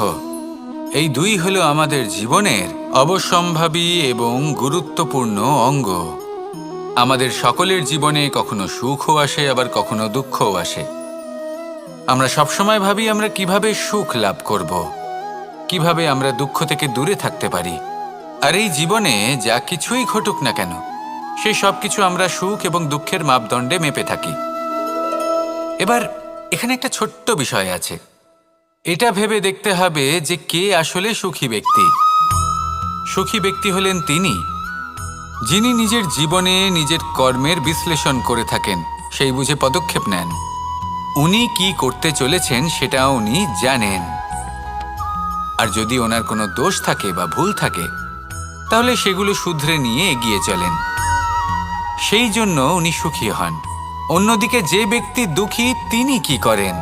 এই দুই হলো আমাদের জীবনের অবশ্যম্ভাবী এবং গুরুত্বপূর্ণ অঙ্গ। আমাদের সকলের জীবনে কখনো সুখও আসে, আবার কখনো দুঃখও আসে। আমরা সবসময় ভাবি আমরা কিভাবে সুখ লাভ করব, কিভাবে আমরা দুঃখ থেকে দূরে থাকতে পারি। আর এই জীবনে যা কিছুই ঘটুক না কেন, সেই সব কিছু আমরা সুখ এবং দুঃখের মাপদণ্ডে মেপে থাকি। এবার এখানে একটা ছোট্ট বিষয় আছে, এটা ভেবে দেখতে হবে যে কে আসলে সুখী ব্যক্তি। সুখী ব্যক্তি হলেন তিনি যিনি নিজের জীবনে নিজের কর্মের বিশ্লেষণ করে থাকেন, সেই বুঝে পদক্ষেপ নেন। উনি কি করতে চলেছেন সেটা উনি জানেন, আর যদি ওনার কোনো দোষ থাকে বা ভুল থাকে তাহলে সেগুলো শুধরে নিয়ে এগিয়ে চলেন। সেই জন্য উনি সুখী হন। অন্যদিকে যে ব্যক্তি দুঃখী, তিনি কি করেন?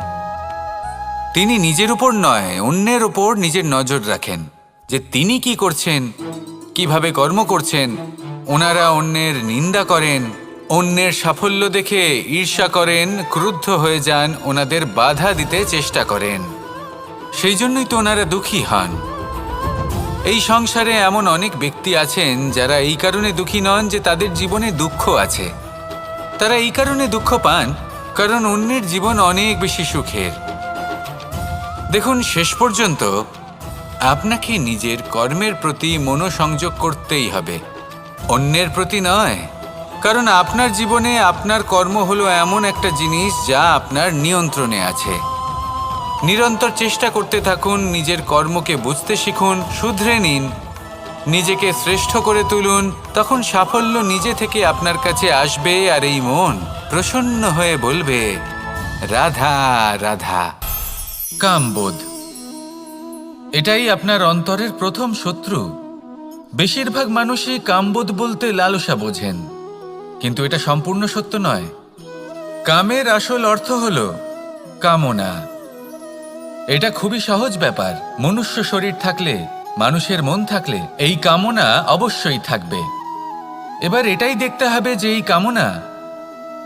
তিনি নিজের উপর নয়, অন্যের উপর নিজের নজর রাখেন, যে তিনি কি করছেন, কিভাবে কর্ম করছেন, ওনারা অন্যের নিন্দা করেন, অন্যের সাফল্য দেখে ঈর্ষা করেন, ক্রুদ্ধ হয়ে যান, ওনাদের বাধা দিতে চেষ্টা করেন। সেই জন্যই তো ওনারা দুঃখী হন। এই সংসারে এমন অনেক ব্যক্তি আছেন যারা এই কারণে দুঃখী নন যে তাদের জীবনে দুঃখ আছে। তারা এই কারণে দুঃখ পান কারণ অন্যের জীবন অনেক বেশি সুখের। দেখুন, শেষ পর্যন্ত আপনাকে নিজের কর্মের প্রতি মনোসংযোগ করতেই হবে, অন্যের প্রতি নয়। কারণ আপনার জীবনে আপনার কর্ম হলো এমন একটা জিনিস যা আপনার নিয়ন্ত্রণে আছে। নিরন্তর চেষ্টা করতে থাকুন, নিজের কর্মকে বুঝতে শিখুন, শুধরে নিন, নিজেকে শ্রেষ্ঠ করে তুলুন। তখন সাফল্য নিজে থেকে আপনার কাছে আসবে আর এই মন প্রসন্ন হয়ে বলবে, রাধা রাধা। কামবোধ, এটাই আপনার অন্তরের প্রথম শত্রু। বেশিরভাগ মানুষই কামবোধ বলতে লালসা বোঝেন, কিন্তু এটা সম্পূর্ণ সত্য নয়। কামের আসল অর্থ হলো কামনা। এটা খুবই সহজ ব্যাপার। মনুষ্য শরীর থাকলে, মানুষের মন থাকলে এই কামনা অবশ্যই থাকবে। এবার এটাই দেখতে হবে যে এই কামনা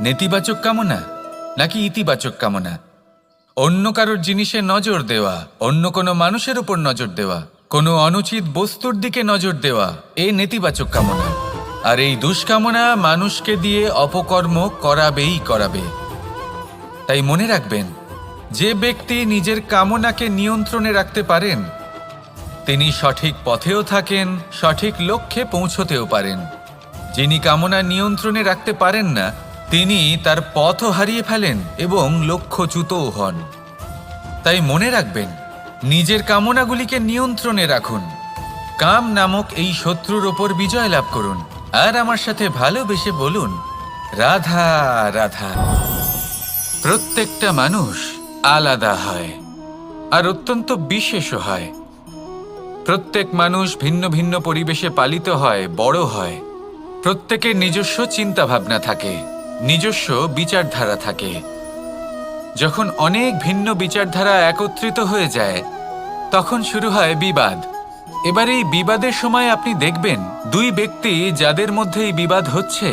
নেতিবাচক কামনা নাকি ইতিবাচক কামনা। অন্য কারোর জিনিসে নজর দেওয়া, অন্য কোনো মানুষের উপর নজর দেওয়া, কোনো অনুচিত বস্তুর দিকে নজর দেওয়া, এই নেতিবাচক কামনা। আর এই দুষ্কামনা মানুষকে দিয়ে অপকর্ম করাবেই করাবে। তাই মনে রাখবেন, যে ব্যক্তি নিজের কামনাকে নিয়ন্ত্রণে রাখতে পারেন তিনি সঠিক পথেও থাকেন, সঠিক লক্ষ্যে পৌঁছতেও পারেন। যিনি কামনা নিয়ন্ত্রণে রাখতে পারেন না তিনি তার পথও হারিয়ে ফেলেন এবং লক্ষ্যচ্যুতও হন। তাই মনে রাখবেন, নিজের কামনাগুলিকে নিয়ন্ত্রণে রাখুন। কাম নামক এই শত্রুর ওপর বিজয় লাভ করুন আর আমার সাথে ভালোবেসে বলুন, রাধা রাধা। প্রত্যেকটা মানুষ আলাদা হয় আর অত্যন্ত বিশেষও হয়। প্রত্যেক মানুষ ভিন্ন ভিন্ন পরিবেশে পালিত হয়, বড় হয়। প্রত্যেকের নিজস্ব চিন্তাভাবনা থাকে, নিজস্ব বিচারধারা থাকে। যখন অনেক ভিন্ন বিচারধারা একত্রিত হয়ে যায় তখন শুরু হয় বিবাদ। এবার এই বিবাদের সময় আপনি দেখবেন দুই ব্যক্তি যাদের মধ্যে এই বিবাদ হচ্ছে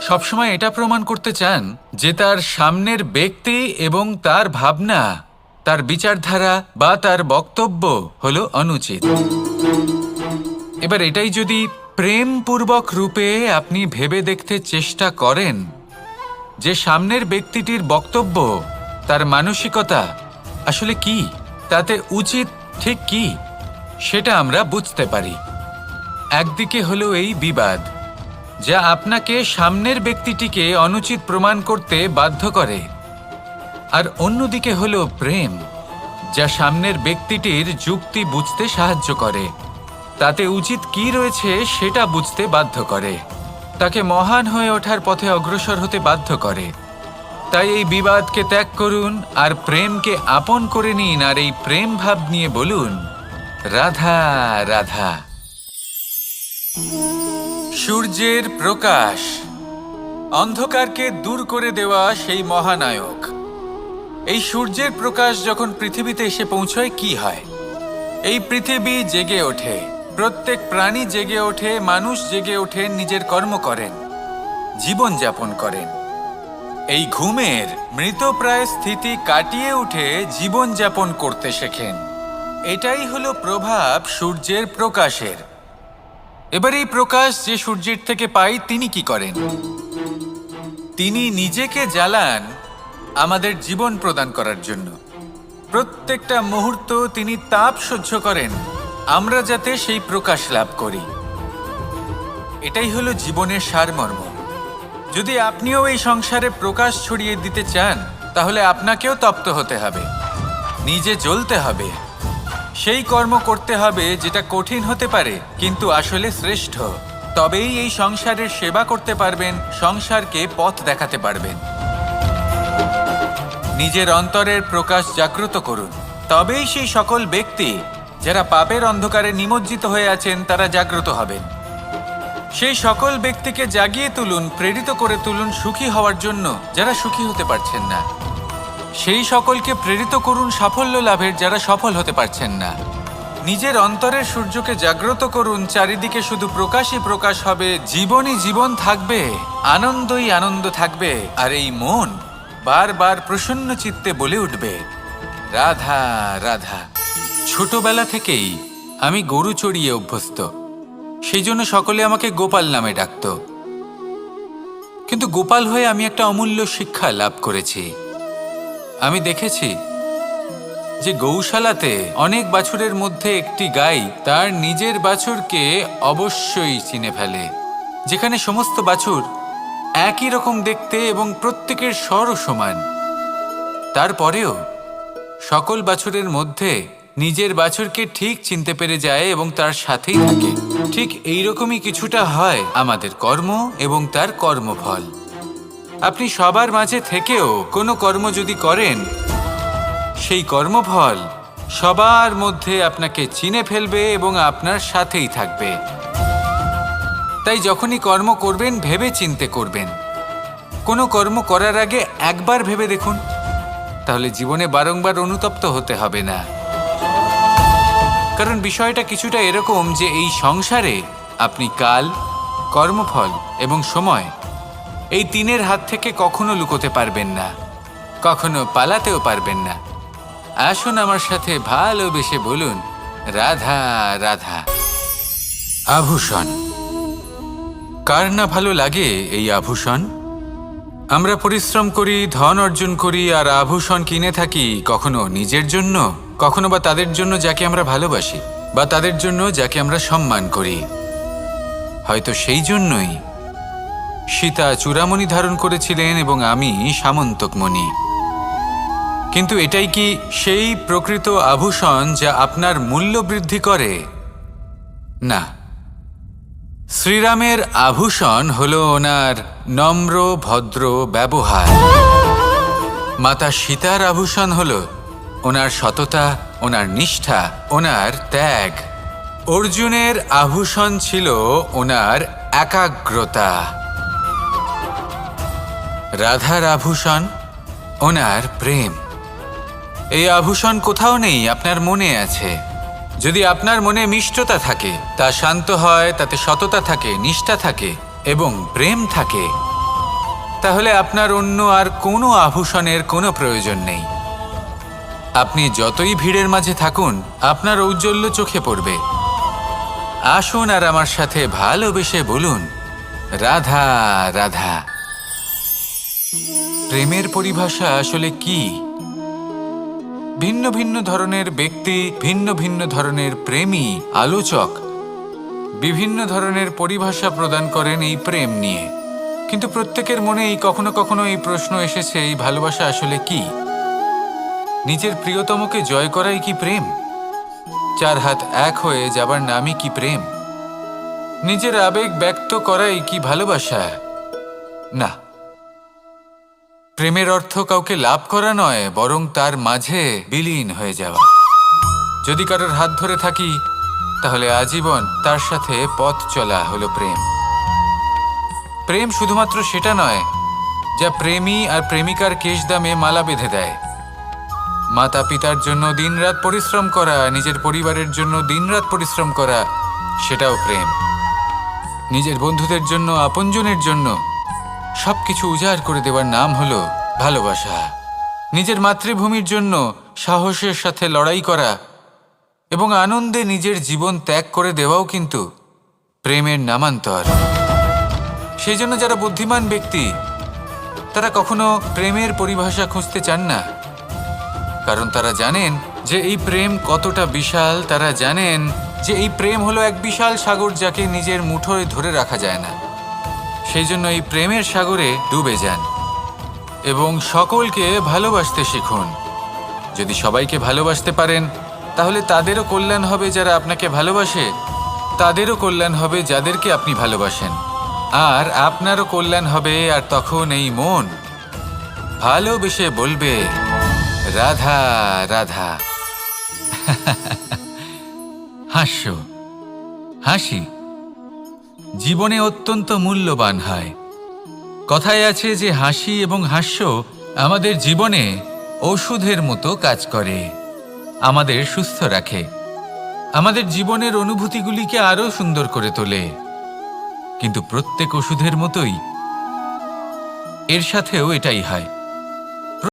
সবসময় এটা প্রমাণ করতে চান যে তার সামনের ব্যক্তি এবং তার ভাবনা, তার বিচারধারা বা তার বক্তব্য হলো অনুচিত। এবার এটাই যদি প্রেমপূর্বক রূপে আপনি ভেবে দেখতে চেষ্টা করেন যে সামনের ব্যক্তিটির বক্তব্য, তার মানসিকতা আসলে কি, তাতে উচিত ঠিক কি, সেটা আমরা বুঝতে পারি। একদিকে হলো এই বিবাদ যা আপনাকে সামনের ব্যক্তিটিকে অনুচিত প্রমাণ করতে বাধ্য করে, আর অন্যদিকে হলো প্রেম যা সামনের ব্যক্তিটির যুক্তি বুঝতে সাহায্য করে, তাতে উচিত কি রয়েছে সেটা বুঝতে বাধ্য করে, তাকে মহান হয়ে ওঠার পথে অগ্রসর হতে বাধ্য করে। তাই এই বিবাদকে ত্যাগ করুন আর প্রেমকে আপন করে নিন আর এই প্রেম ভাব নিয়ে বলুন, রাধা রাধা। সূর্যের প্রকাশ, অন্ধকারকে দূর করে দেওয়া সেই মহানায়ক। এই সূর্যের প্রকাশ যখন পৃথিবীতে এসে পৌঁছয় কি হয়? এই পৃথিবী জেগে ওঠে, প্রত্যেক প্রাণী জেগে ওঠে, মানুষ জেগে ওঠে, নিজের কর্ম করেন, জীবন যাপন করেন। এই ঘুমের মৃতপ্রায় স্থিতি কাটিয়ে উঠে জীবন যাপন করতে শেখেন। এটাই হলো প্রভাব সূর্যের প্রকাশের। এবার এই প্রকাশ যে সূর্যের থেকে পাই তিনি কি করেন? তিনি নিজেকে জ্বালান আমাদের জীবন প্রদান করার জন্য। প্রত্যেকটা মুহূর্ত তিনি তাপ সহ্য করেন আমরা যাতে সেই প্রকাশ লাভ করি। এটাই হলো জীবনের সারমর্ম। যদি আপনিও এই সংসারে প্রকাশ ছড়িয়ে দিতে চান তাহলে আপনাকেও তপ্ত হতে হবে, নিজে জ্বলতে হবে, সেই কর্ম করতে হবে যেটা কঠিন হতে পারে কিন্তু আসলে শ্রেষ্ঠ। তবেই এই সংসারের সেবা করতে পারবেন, সংসারকে পথ দেখাতে পারবেন। নিজের অন্তরের প্রকাশ জাগ্রত করুন, তবেই সেই সকল ব্যক্তি যারা পাপের অন্ধকারে নিমজ্জিত হয়ে আছেন তারা জাগ্রত হবেন। সেই সকল ব্যক্তিকে জাগিয়ে তুলুন, প্রেরিত করে তুলুন সুখী হওয়ার জন্য যারা সুখী হতে পারছেন না। সেই সকলকে প্রেরিত করুন সাফল্য লাভের যারা সফল হতে পারছেন না। নিজের অন্তরের সূর্যকে জাগ্রত করুন, চারিদিকে শুধু প্রকাশই প্রকাশ হবে, জীবনই জীবন থাকবে, আনন্দই আনন্দ থাকবে, আর এই মন বারবার প্রসন্ন চিত্তে বলে উঠবে, রাধা রাধা। ছোটবেলা থেকেই আমি গরু চড়িয়ে অভ্যস্ত, সেই জন্য সকলে আমাকে গোপাল নামে ডাকত। কিন্তু গোপাল হয়ে আমি একটা অমূল্য শিক্ষা লাভ করেছি। আমি দেখেছি যে গৌশালাতে অনেক বাছুরের মধ্যে একটি গাই তার নিজের বাছুরকে অবশ্যই চিনে ফেলে। যেখানে সমস্ত বাছুর একই রকম দেখতে এবং প্রত্যেকের স্বরও সমান, তারপরেও সকল বাছুরের মধ্যে নিজের বাছুরকে ঠিক চিনতে পেরে যায় এবং তার সাথেই থাকে। ঠিক এইরকমই কিছুটা হয় আমাদের কর্ম এবং তার কর্মফল। আপনি সবার মাঝে থেকেও কোনো কর্ম যদি করেন, সেই কর্মফল সবার মধ্যে আপনাকে চিনে ফেলবে এবং আপনার সাথেই থাকবে। তাই যখনই কর্ম করবেন ভেবে চিন্তে করবেন। কোনো কর্ম করার আগে একবার ভেবে দেখুন, তাহলে জীবনে বারংবার অনুতপ্ত হতে হবে না। কারণ বিষয়টা কিছুটা এরকম যে এই সংসারে আপনি কাল, কর্মফল এবং সময়, এই তিনের হাত থেকে কখনো লুকোতে পারবেন না, কখনো পালাতেও পারবেন না। আসুন আমার সাথে ভালোবেসে বলুন, রাধা রাধা। আভূষণ, কার না ভালো লাগে এই আভূষণ? আমরা পরিশ্রম করি, ধন অর্জন করি, আর আভূষণ কিনে থাকি, কখনো নিজের জন্য, কখনো বা তাদের জন্য যাকে আমরা ভালোবাসি, বা তাদের জন্য যাকে আমরা সম্মান করি। হয়তো সেই জন্যই সীতা চূড়ামণি ধারণ করেছিলেন এবং আমি সামন্তকমণি। কিন্তু এটাই কি সেই প্রকৃত আভূষণ যা আপনার মূল্য বৃদ্ধি করে? না। শ্রীরামের আভূষণ হল ওনার নম্র ভদ্র ব্যবহার। মাতা সীতার আভূষণ হল ওনার সততা, ওনার নিষ্ঠা, ওনার ত্যাগ। অর্জুনের আভূষণ ছিল ওনার একাগ্রতা। রাধার আভূষণ ওনার প্রেম। এই আভূষণ কোথাও নেই, আপনার মনে আছে। যদি আপনার মনে মিষ্টতা থাকে, তা শান্ত হয়, তাতে সততা থাকে, নিষ্ঠা থাকে এবং প্রেম থাকে, তাহলে আপনার অন্য আর কোনো আভূষণের কোনো প্রয়োজন নেই। আপনি যতই ভিড়ের মাঝে থাকুন, আপনার ঔজ্জ্বল্য চোখে পড়বে। আসুন আর আমার সাথে ভালোবেসে বলুন, রাধা রাধা। প্রেমের পরিভাষা আসলে কি? ভিন্ন ভিন্ন ধরনের ব্যক্তি, ভিন্ন ভিন্ন ধরনের প্রেমী, আলোচক বিভিন্ন ধরনের পরিভাষা প্রদান করেন এই প্রেম নিয়ে। কিন্তু প্রত্যেকের মনেই কখনো কখনো এই প্রশ্ন এসেছে, এই ভালোবাসা আসলে কি? নিজের প্রিয়তমকে জয় করাই কি প্রেম? চার হাত এক হয়ে যাবার নামই কি প্রেম? নিজের আবেগ ব্যক্ত করাই কি ভালোবাসা? না। প্রেমের অর্থ কাউকে লাভ করা নয়, বরং তার মাঝে বিলীন হয়ে যাওয়া। যদি কারোর হাত ধরে থাকি, তাহলে আজীবন তার সাথে পথ চলা হলো প্রেম। প্রেম শুধুমাত্র সেটা নয় যা প্রেমী আর প্রেমিকার কেশদামে মালা বেঁধে দেয়। মাতা পিতার জন্য দিনরাত পরিশ্রম করা, নিজের পরিবারের জন্য দিনরাত পরিশ্রম করা, সেটাও প্রেম। নিজের বন্ধুদের জন্য, আপনজনের জন্য সবকিছু উজাড় করে দেওয়ার নাম হলো ভালোবাসা। নিজের মাতৃভূমির জন্য সাহসের সাথে লড়াই করা এবং আনন্দে নিজের জীবন ত্যাগ করে দেওয়াও কিন্তু প্রেমের নামান্তর। সেই জন্য যারা বুদ্ধিমান ব্যক্তি, তারা কখনো প্রেমের পরিভাষা খুঁজতে চান না, কারণ তারা জানেন যে এই প্রেম কতটা বিশাল। তারা জানেন যে এই প্রেম হলো এক বিশাল সাগর, যাকে নিজের মুঠোয় ধরে রাখা যায় না। সেই জন্য এই প্রেমের সাগরে ডুবে যান এবং সকলকে ভালোবাসতে শিখুন। যদি সবাইকে ভালোবাসতে পারেন, তাহলে তাদেরও কল্যাণ হবে যারা আপনাকে ভালোবাসে, তাদেরও কল্যাণ হবে যাদেরকে আপনি ভালোবাসেন, আর আপনারও কল্যাণ হবে। আর তখন এই মন ভালোবেসে বলবে, রাধা রাধা। হাস্য, হাসি জীবনে অত্যন্ত মূল্যবান হয়। কথায় আছে যে হাসি এবং হাস্য আমাদের জীবনে ওষুধের মতো কাজ করে, আমাদের সুস্থ রাখে। আমাদের জীবনের অনুভূতিগুলিকে আরো সুন্দর করে তোলে। কিন্তু প্রত্যেক ওষুধের মতোই এর সাথেও এটাই হয়।